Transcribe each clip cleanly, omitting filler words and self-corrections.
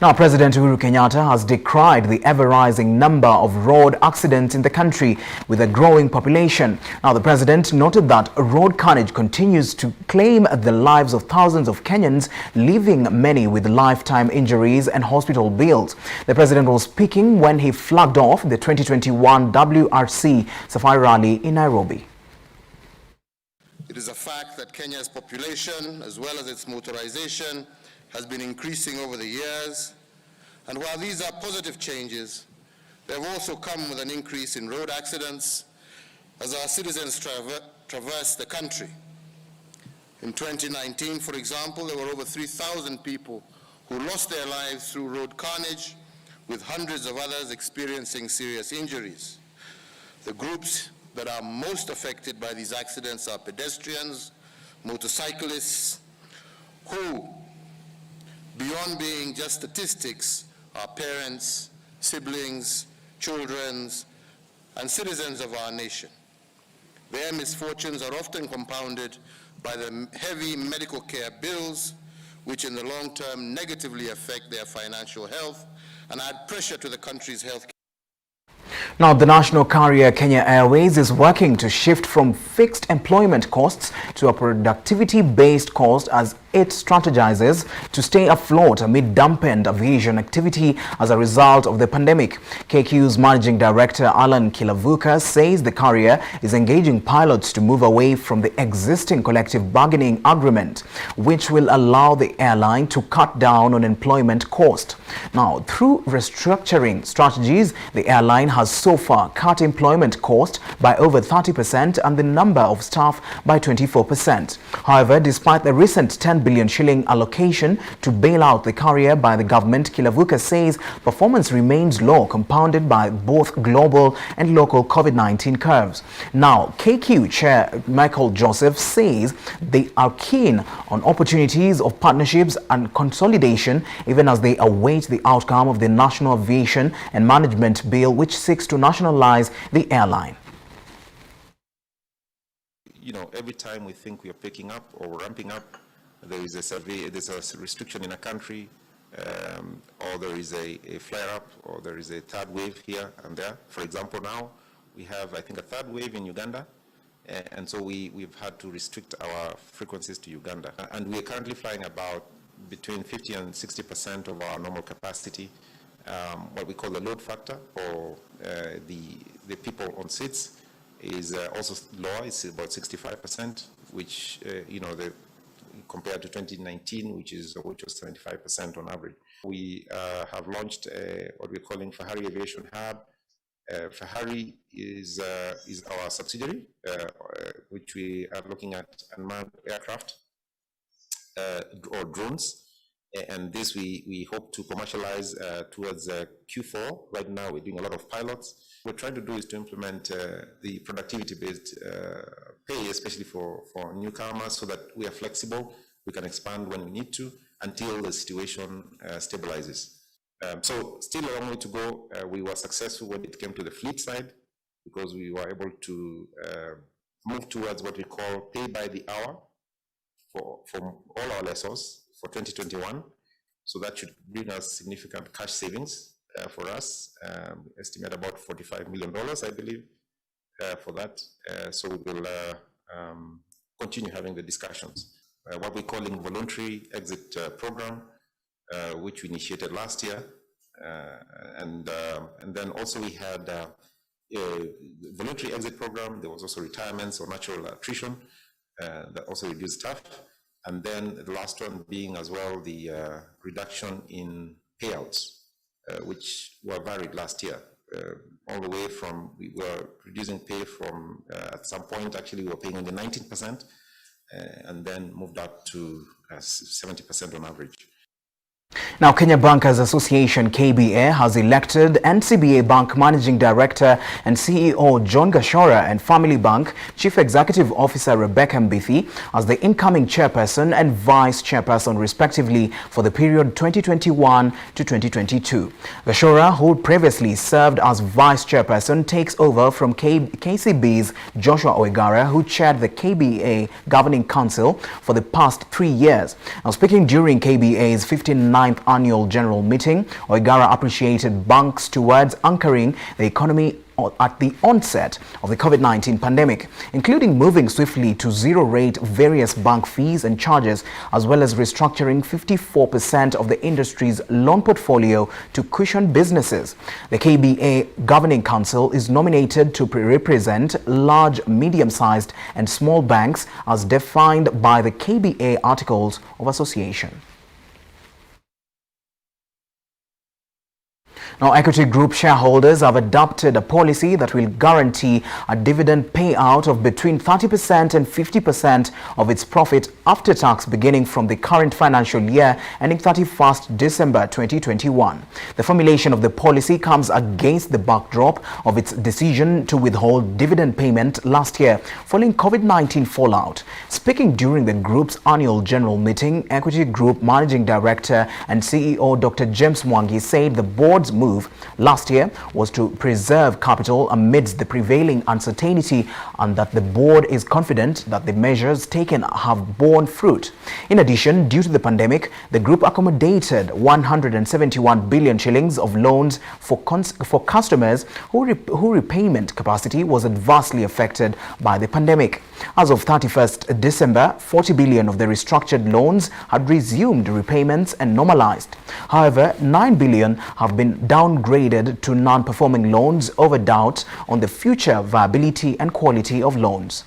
Now, President Uhuru Kenyatta has decried the ever-rising number of road accidents in the country with a growing population. Now, the president noted that road carnage continues to claim the lives of thousands of Kenyans, leaving many with lifetime injuries and hospital bills. The president was speaking when he flagged off the 2021 WRC Safari Rally in Nairobi. It is a fact that Kenya's population, as well as its motorization, has been increasing over the years. And while these are positive changes, they have also come with an increase in road accidents as our citizens traverse the country. In 2019, for example, there were over 3,000 people who lost their lives through road carnage, with hundreds of others experiencing serious injuries. The groups that are most affected by these accidents are pedestrians, motorcyclists, who, beyond being just statistics, are parents, siblings, children, and citizens of our nation. Their misfortunes are often compounded by the heavy medical care bills, which in the long term negatively affect their financial health and add pressure to the country's health. Now, the national carrier Kenya Airways is working to shift from fixed employment costs to a productivity-based cost as it strategizes to stay afloat amid dampened aviation activity as a result of the pandemic. KQ's managing director Alan Kilavuka says the carrier is engaging pilots to move away from the existing collective bargaining agreement, which will allow the airline to cut down on employment cost. Now, through restructuring strategies, the airline has so far cut employment cost by over 30% and the number of staff by 24%. However, despite the recent 10 billion shilling allocation to bail out the carrier by the government, Kilavuka says performance remains low, compounded by both global and local COVID-19 curves. Now, KQ Chair Michael Joseph says they are keen on opportunities of partnerships and consolidation, even as they await the outcome of the National Aviation and Management Bill, which seeks to nationalize the airline. You know, every time we think we are picking up or ramping up, there is a restriction in a country, or there is a flare-up, or there is a third wave here and there. For example, now we have, I think, a third wave in Uganda, and so we've had to restrict our frequencies to Uganda. And we are currently flying about between 50 and 60% of our normal capacity, what we call the load factor, or the people on seats, is also lower. It's about 65%, which compared to 2019, which was 75% on average. We have launched what we're calling Fahari Aviation Hub. Fahari is our subsidiary, which we are looking at unmanned aircraft or drones. And this we hope to commercialize towards Q4. Right now, we're doing a lot of pilots. What we're trying to do is to implement the productivity-based pay, especially for newcomers, so that we are flexible. We can expand when we need to until the situation stabilizes. So still a long way to go. We were successful when it came to the fleet side, because we were able to move towards what we call pay by the hour from all our lessors for 2021. So that should bring us significant cash savings for us. Estimate about $45 million, I believe, for that. So we will continue having the discussions. What we're calling voluntary exit program, which we initiated last year. And then also we had a voluntary exit program. There was also retirements or natural attrition that also reduced staff. And then the last one being as well the reduction in payouts, which were varied last year. All the way from, we were reducing pay from, at some point actually we were paying only 19%, and then moved up to 70% on average. Now, Kenya Bankers Association KBA has elected NCBA Bank Managing Director and CEO John Gashora and Family Bank Chief Executive Officer Rebecca Mbithi as the incoming chairperson and vice chairperson respectively for the period 2021 to 2022. Gashora, who previously served as vice chairperson, takes over from KCB's Joshua Oigara, who chaired the KBA Governing Council for the past 3 years. Now, speaking during KBA's 59th annual general meeting, Oigara appreciated banks towards anchoring the economy at the onset of the COVID-19 pandemic, including moving swiftly to zero-rate various bank fees and charges, as well as restructuring 54% of the industry's loan portfolio to cushion businesses. The KBA Governing Council is nominated to represent large, medium-sized and small banks as defined by the KBA Articles of Association. Now, Equity Group shareholders have adopted a policy that will guarantee a dividend payout of between 30% and 50% of its profit after tax beginning from the current financial year ending 31st December 2021. The formulation of the policy comes against the backdrop of its decision to withhold dividend payment last year following COVID-19 fallout. Speaking during the group's annual general meeting, Equity Group Managing Director and CEO Dr. James Mwangi said the board's move last year was to preserve capital amidst the prevailing uncertainty, and that the board is confident that the measures taken have borne fruit. In addition, due to the pandemic, the group accommodated 171 billion shillings of loans for customers whose repayment capacity was adversely affected by the pandemic. As of 31st December, 40 billion of the restructured loans had resumed repayments and normalized. However, 9 billion have been downgraded to non-performing loans over doubt on the future viability and quality of loans.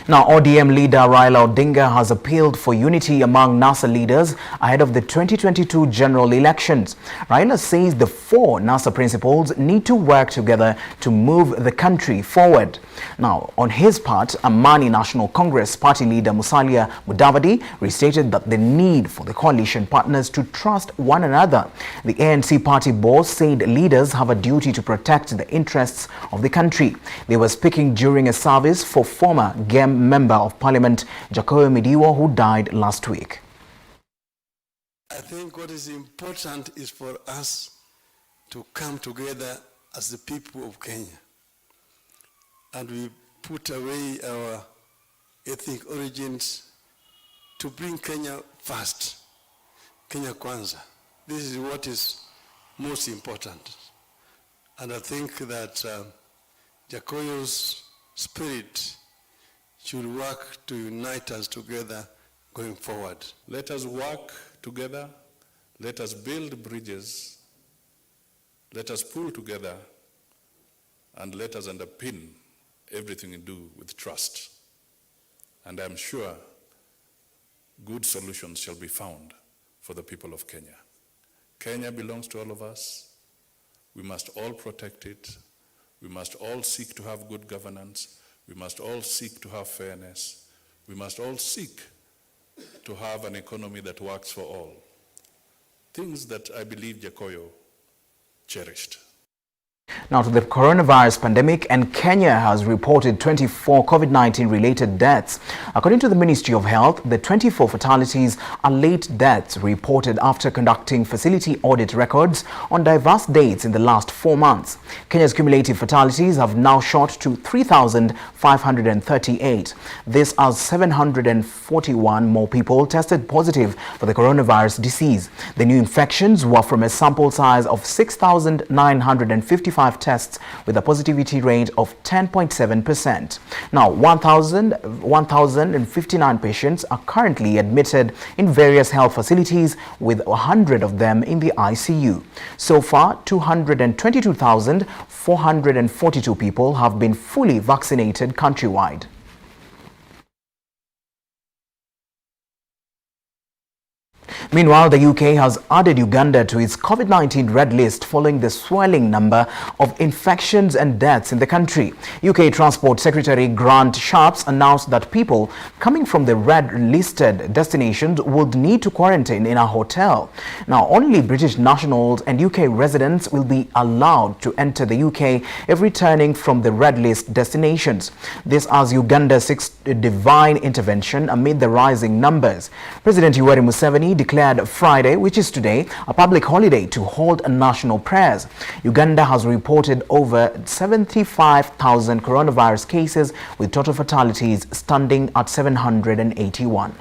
Now, ODM leader Raila Odinga has appealed for unity among NASA leaders ahead of the 2022 general elections. Raila says the four NASA principals need to work together to move the country forward. Now, on his part, Amani National Congress party leader Musalia Mudavadi restated that the need for the coalition partners to trust one another. The ANC party boss said leaders have a duty to protect the interests of the country. They were speaking during a service for former GEM Member of Parliament Jacoyo Midiwo, who died last week. I think what is important is for us to come together as the people of Kenya, and we put away our ethnic origins to bring Kenya first, Kenya Kwanza. This is what is most important. And I think that Jacoyo's spirit should work to unite us together going forward. Let us work together. Let us build bridges. Let us pull together, and let us underpin everything we do with trust. And I'm sure good solutions shall be found for the people of Kenya. Kenya belongs to all of us. We must all protect it. We must all seek to have good governance. We must all seek to have fairness. We must all seek to have an economy that works for all. Things that I believe Jacoyo cherished. Now to the coronavirus pandemic, and Kenya has reported 24 COVID-19 related deaths. According to the Ministry of Health, the 24 fatalities are late deaths reported after conducting facility audit records on diverse dates in the last 4 months. Kenya's cumulative fatalities have now shot to 3,538. This as 741 more people tested positive for the coronavirus disease. The new infections were from a sample size of 6,955 tests with a positivity rate of 10.7%. Now, 1,059 patients are currently admitted in various health facilities, with 100 of them in the ICU. So far, 222,442 people have been fully vaccinated countrywide. Meanwhile, the UK has added Uganda to its COVID-19 red list following the swelling number of infections and deaths in the country. UK Transport Secretary Grant Shapps announced that people coming from the red-listed destinations would need to quarantine in a hotel. Now, only British nationals and UK residents will be allowed to enter the UK if returning from the red list destinations. This as Uganda seeks divine intervention amid the rising numbers. President Yoweri Museveni declared declared Friday, which is today, a public holiday to hold national prayers. Uganda has reported over 75,000 coronavirus cases, with total fatalities standing at 781.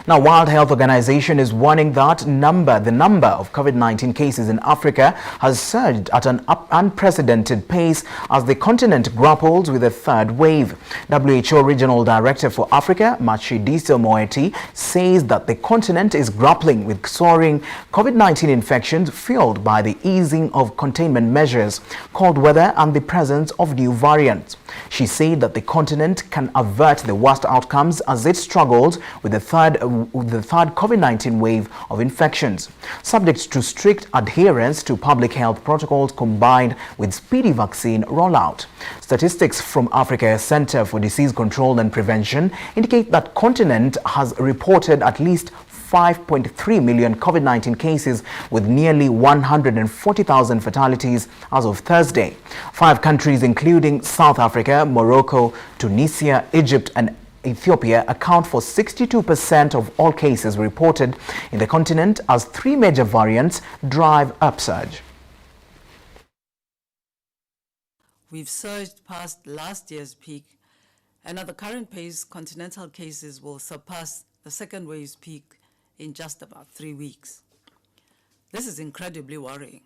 Now, World Health Organization is warning that the number of COVID-19 cases in Africa has surged at an unprecedented pace as the continent grapples with a third wave. WHO Regional Director for Africa, Matshidiso Moeti, says that the continent is grappling with soaring COVID-19 infections fueled by the easing of containment measures, cold weather and the presence of new variants. She said that the continent can avert the worst outcomes as it struggles with the third COVID-19 wave of infections. Subject to strict adherence to public health protocols combined with speedy vaccine rollout. Statistics from Africa Center for Disease Control and Prevention indicate that continent has reported at least 5.3 million COVID-19 cases with nearly 140,000 fatalities as of Thursday. 5 countries including South Africa, Morocco, Tunisia, Egypt and Ethiopia account for 62% of all cases reported in the continent as 3 major variants drive upsurge. We've surged past last year's peak, and at the current pace, continental cases will surpass the second wave's peak in just about 3 weeks. This is incredibly worrying.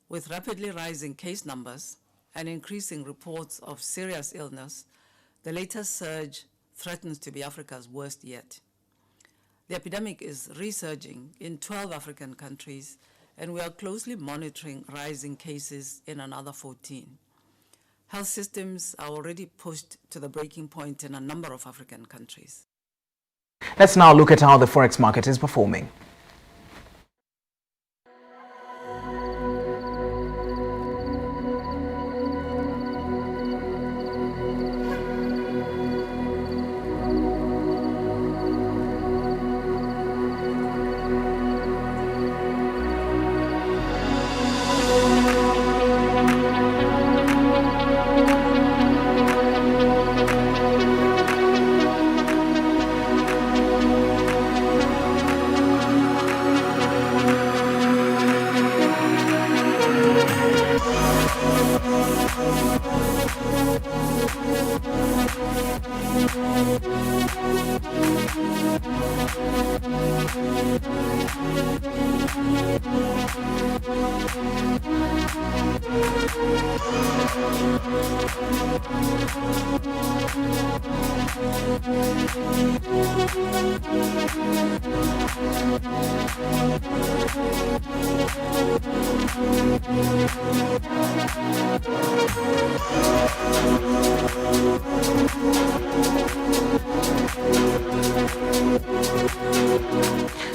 With rapidly rising case numbers and increasing reports of serious illness, the latest surge threatens to be Africa's worst yet. The epidemic is resurging in 12 African countries, and we are closely monitoring rising cases in another 14. Health systems are already pushed to the breaking point in a number of African countries. Let's now look at how the forex market is performing.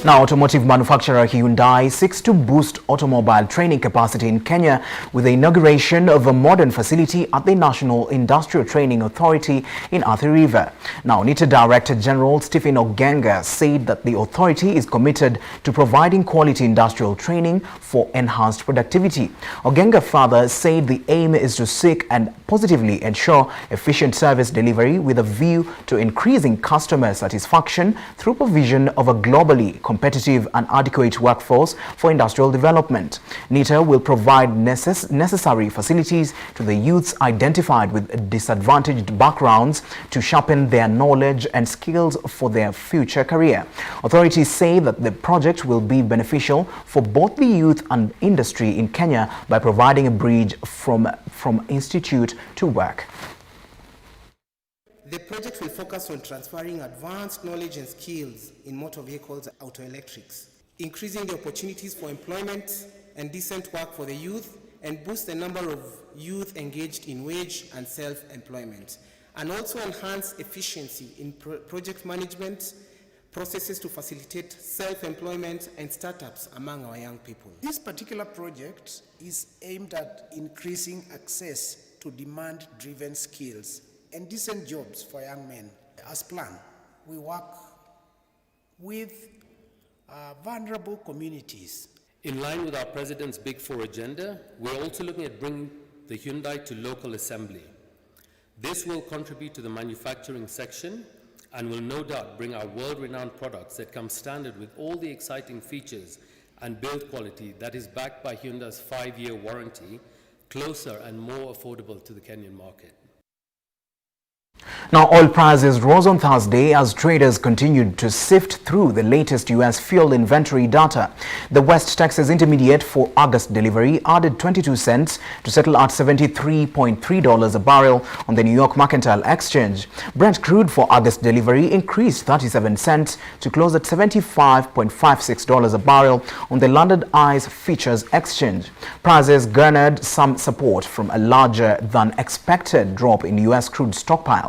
Now, automotive manufacturer Hyundai seeks to boost automobile training capacity in Kenya with the inauguration of a modern facility at the National Industrial Training Authority in Athi River. Now, NITA Director General Stephen Ogenga said that the authority is committed to providing quality industrial training for enhanced productivity. Ogenga further said the aim is to seek and positively ensure efficient service delivery with a view to increasing customer satisfaction through provision of a globally competitive and adequate workforce for industrial development. NITA will provide necessary facilities to the youths identified with disadvantaged backgrounds to sharpen their knowledge and skills for their future career. Authorities say that the project will be beneficial for both the youth and industry in Kenya by providing a bridge from institute to work. The project will focus on transferring advanced knowledge and skills in motor vehicles and auto electrics, increasing the opportunities for employment and decent work for the youth, and boost the number of youth engaged in wage and self-employment, and also enhance efficiency in project management processes to facilitate self-employment and startups among our young people. This particular project is aimed at increasing access to demand-driven skills and decent jobs for young men. As planned, we work with vulnerable communities. In line with our President's Big Four agenda, we're also looking at bringing the Hyundai to local assembly. This will contribute to the manufacturing section and will no doubt bring our world-renowned products that come standard with all the exciting features and build quality that is backed by Hyundai's 5-year warranty closer and more affordable to the Kenyan market. Now, oil prices rose on Thursday as traders continued to sift through the latest U.S. fuel inventory data. The West Texas Intermediate for August delivery added 22 cents to settle at $73.3 a barrel on the New York Mercantile Exchange. Brent crude for August delivery increased 37 cents to close at $75.56 a barrel on the London ICE Futures Exchange. Prices garnered some support from a larger than expected drop in U.S. crude stockpiles.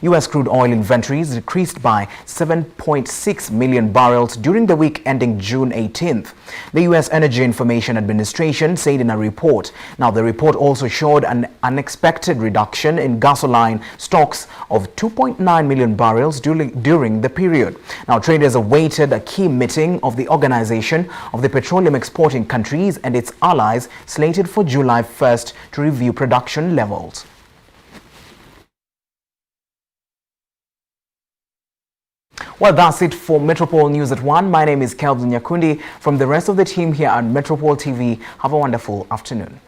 U.S. crude oil inventories decreased by 7.6 million barrels during the week ending June 18th. The U.S. Energy Information Administration said in a report. Now, the report also showed an unexpected reduction in gasoline stocks of 2.9 million barrels during the period. Now, traders awaited a key meeting of the Organization of the Petroleum Exporting Countries and its allies slated for July 1st to review production levels. Well, that's it for Metropol News at 1. My name is Kelvin Nyakundi. From the rest of the team here at Metropol TV, have a wonderful afternoon.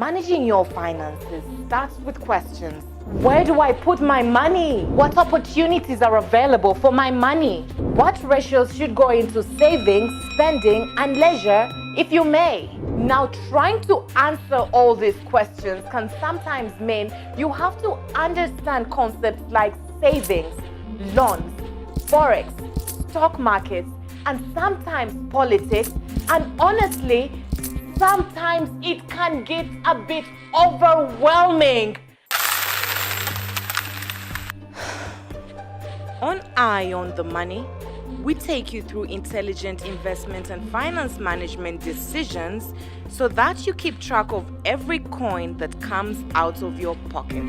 Managing your finances starts with questions. Where do I put my money? What opportunities are available for my money? What ratios should go into savings, spending, and leisure, if you may? Now, trying to answer all these questions can sometimes mean you have to understand concepts like savings, loans, forex, stock markets, and sometimes politics, and honestly, sometimes it can get a bit overwhelming. On Eye on the Money, we take you through intelligent investment and finance management decisions so that you keep track of every coin that comes out of your pocket.